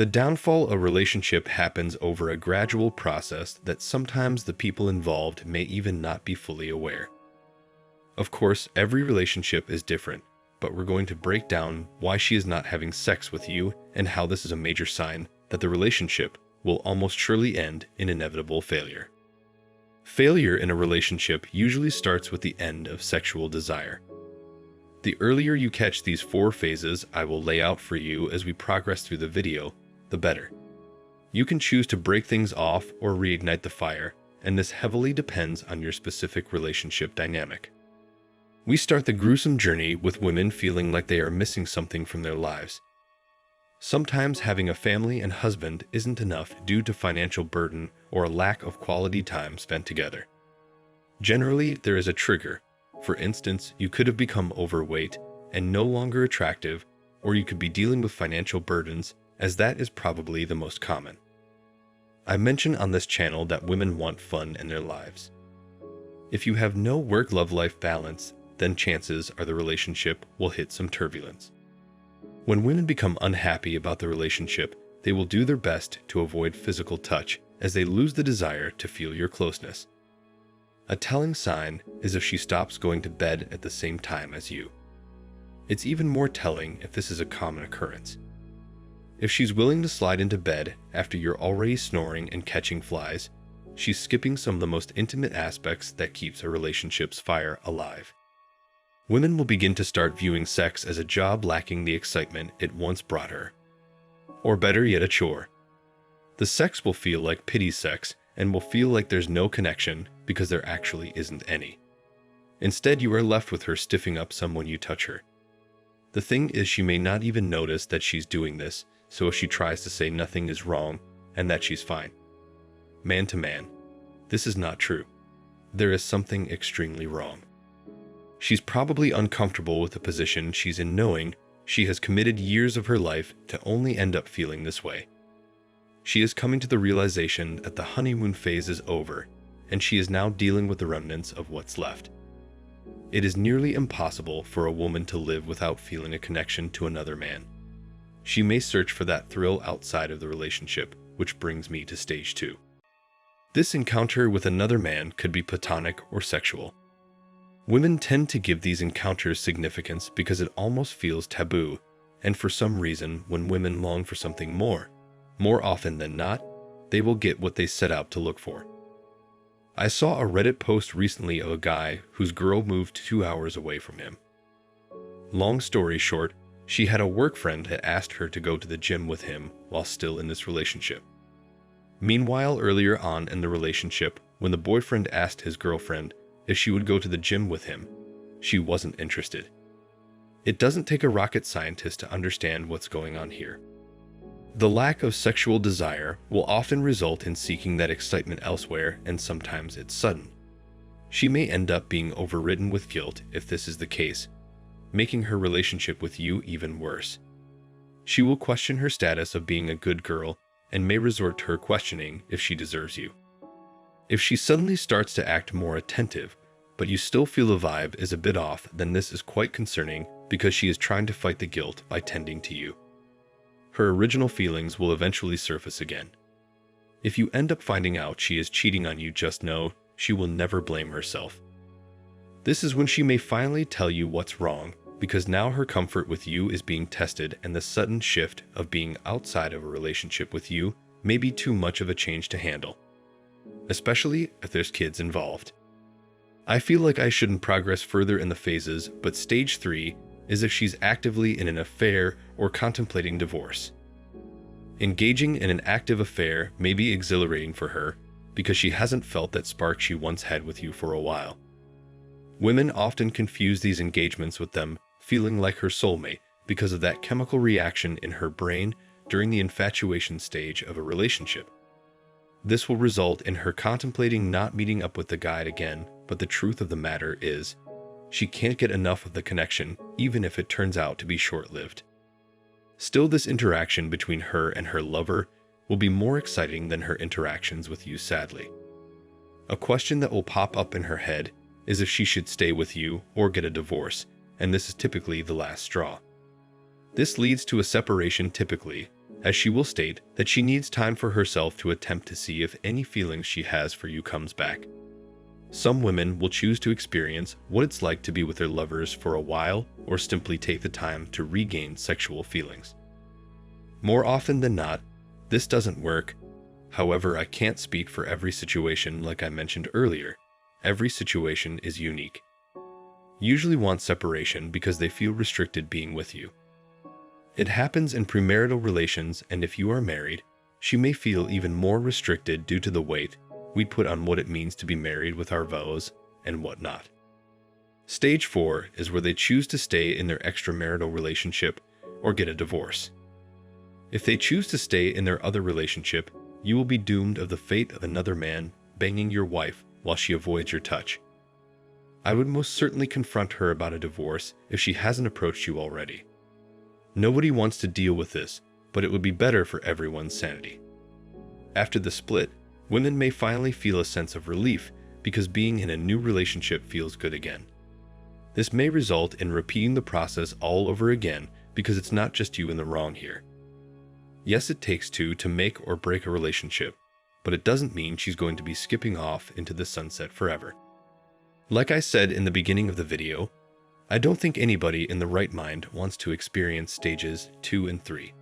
The downfall of a relationship happens over a gradual process that sometimes the people involved may even not be fully aware. Of course, every relationship is different, but we're going to break down why she is not having sex with you and how this is a major sign that the relationship will almost surely end in inevitable failure. Failure in a relationship usually starts with the end of sexual desire. The earlier you catch these 4 phases I will lay out for you as we progress through the video, the better. You can choose to break things off or reignite the fire, and this heavily depends on your specific relationship dynamic. We start the gruesome journey with women feeling like they are missing something from their lives. Sometimes having a family and husband isn't enough due to financial burden or a lack of quality time spent together. Generally, there is a trigger. For instance, you could have become overweight and no longer attractive, or you could be dealing with financial burdens, as that is probably the most common. I mention on this channel that women want fun in their lives. If you have no work-love-life balance, then chances are the relationship will hit some turbulence. When women become unhappy about the relationship, they will do their best to avoid physical touch as they lose the desire to feel your closeness. A telling sign is if she stops going to bed at the same time as you. It's even more telling if this is a common occurrence. If she's willing to slide into bed after you're already snoring and catching flies, she's skipping some of the most intimate aspects that keeps a relationship's fire alive. Women will begin to start viewing sex as a job lacking the excitement it once brought her. Or better yet, a chore. The sex will feel like pity sex and will feel like there's no connection because there actually isn't any. Instead, you are left with her stiffing up some when you touch her. The thing is, she may not even notice that she's doing this, so if she tries to say nothing is wrong and that she's fine. Man to man, this is not true. There is something extremely wrong. She's probably uncomfortable with the position she's in, knowing she has committed years of her life to only end up feeling this way. She is coming to the realization that the honeymoon phase is over, and she is now dealing with the remnants of what's left. It is nearly impossible for a woman to live without feeling a connection to another man. She may search for that thrill outside of the relationship, which brings me to stage 2. This encounter with another man could be platonic or sexual. Women tend to give these encounters significance because it almost feels taboo, and for some reason, when women long for something more often than not, they will get what they set out to look for. I saw a Reddit post recently of a guy whose girl moved 2 hours away from him. Long story short, she had a work friend that asked her to go to the gym with him while still in this relationship. Meanwhile, earlier on in the relationship, when the boyfriend asked his girlfriend if she would go to the gym with him, she wasn't interested. It doesn't take a rocket scientist to understand what's going on here. The lack of sexual desire will often result in seeking that excitement elsewhere, and sometimes it's sudden. She may end up being overridden with guilt if this is the case, making her relationship with you even worse. She will question her status of being a good girl and may resort to her questioning if she deserves you. If she suddenly starts to act more attentive, but you still feel the vibe is a bit off, then this is quite concerning because she is trying to fight the guilt by tending to you. Her original feelings will eventually surface again. If you end up finding out she is cheating on you, just know she will never blame herself. This is when she may finally tell you what's wrong, because now her comfort with you is being tested, and the sudden shift of being outside of a relationship with you may be too much of a change to handle, especially if there's kids involved. I feel like I shouldn't progress further in the phases, but stage 3 is if she's actively in an affair or contemplating divorce. Engaging in an active affair may be exhilarating for her because she hasn't felt that spark she once had with you for a while. Women often confuse these engagements with them feeling like her soulmate because of that chemical reaction in her brain during the infatuation stage of a relationship. This will result in her contemplating not meeting up with the guy again, but the truth of the matter is, she can't get enough of the connection, even if it turns out to be short-lived. Still, this interaction between her and her lover will be more exciting than her interactions with you, sadly. A question that will pop up in her head is if she should stay with you or get a divorce, and this is typically the last straw. This leads to a separation typically, as she will state that she needs time for herself to attempt to see if any feelings she has for you comes back. Some women will choose to experience what it's like to be with their lovers for a while or simply take the time to regain sexual feelings. More often than not, this doesn't work. However, I can't speak for every situation like I mentioned earlier. Every situation is unique. Usually want separation because they feel restricted being with you. It happens in premarital relations, and if you are married, she may feel even more restricted due to the weight we put on what it means to be married with our vows and whatnot. Stage 4 is where they choose to stay in their extramarital relationship or get a divorce. If they choose to stay in their other relationship, you will be doomed of the fate of another man banging your wife while she avoids your touch. I would most certainly confront her about a divorce if she hasn't approached you already. Nobody wants to deal with this, but it would be better for everyone's sanity. After the split, women may finally feel a sense of relief because being in a new relationship feels good again. This may result in repeating the process all over again because it's not just you in the wrong here. Yes, it takes two to make or break a relationship, but it doesn't mean she's going to be skipping off into the sunset forever. Like I said in the beginning of the video, I don't think anybody in the right mind wants to experience stages 2 and 3.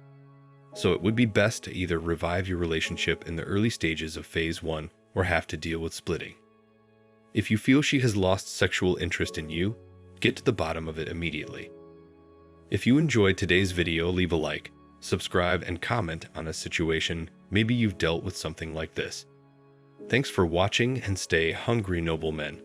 So it would be best to either revive your relationship in the early stages of phase 1 or have to deal with splitting. If you feel she has lost sexual interest in you, get to the bottom of it immediately. If you enjoyed today's video, leave a like, subscribe, and comment on a situation maybe you've dealt with something like this. Thanks for watching, and stay hungry, noble men.